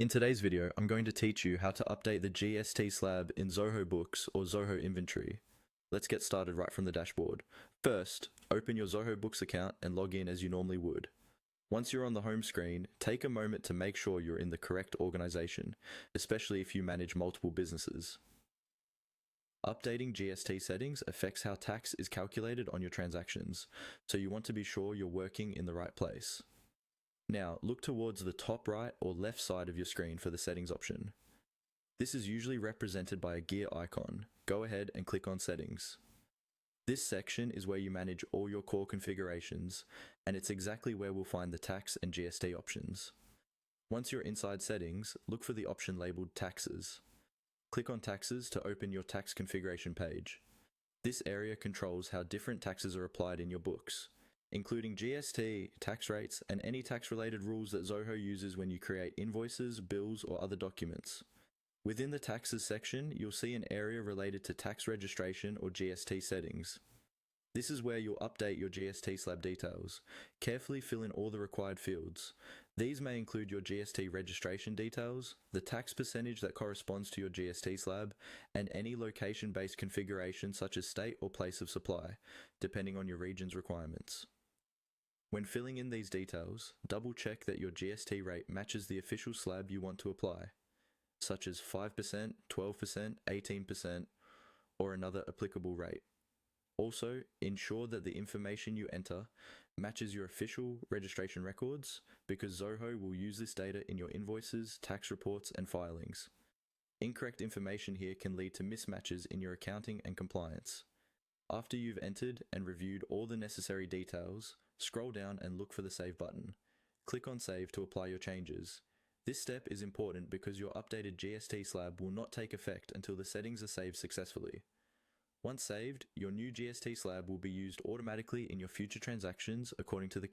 In today's video, I'm going to teach you how to update the GST slab in Zoho Books or Zoho Inventory. Let's get started right from the dashboard. First, open your Zoho Books account and log in as you normally would. Once you're on the home screen, take a moment to make sure you're in the correct organization, especially if you manage multiple businesses. Updating GST settings affects how tax is calculated on your transactions, so you want to be sure you're working in the right place. Now, look towards the top right or left side of your screen for the settings option. This is usually represented by a gear icon. Go ahead and click on Settings. This section is where you manage all your core configurations, and it's exactly where we'll find the tax and GST options. Once you're inside Settings, look for the option labeled Taxes. Click on Taxes to open your tax configuration page. This area controls how different taxes are applied in your books, including GST, tax rates, and any tax-related rules that Zoho uses when you create invoices, bills, or other documents. Within the Taxes section, you'll see an area related to tax registration or GST settings. This is where you'll update your GST slab details. Carefully fill in all the required fields. These may include your GST registration details, the tax percentage that corresponds to your GST slab, and any location-based configuration such as state or place of supply, depending on your region's requirements. When filling in these details, double-check that your GST rate matches the official slab you want to apply, such as 5%, 12%, 18%, or another applicable rate. Also, ensure that the information you enter matches your official registration records, because Zoho will use this data in your invoices, tax reports, and filings. Incorrect information here can lead to mismatches in your accounting and compliance. After you've entered and reviewed all the necessary details, scroll down and look for the Save button. Click on Save to apply your changes. This step is important because your updated GST slab will not take effect until the settings are saved successfully. Once saved, your new GST slab will be used automatically in your future transactions according to the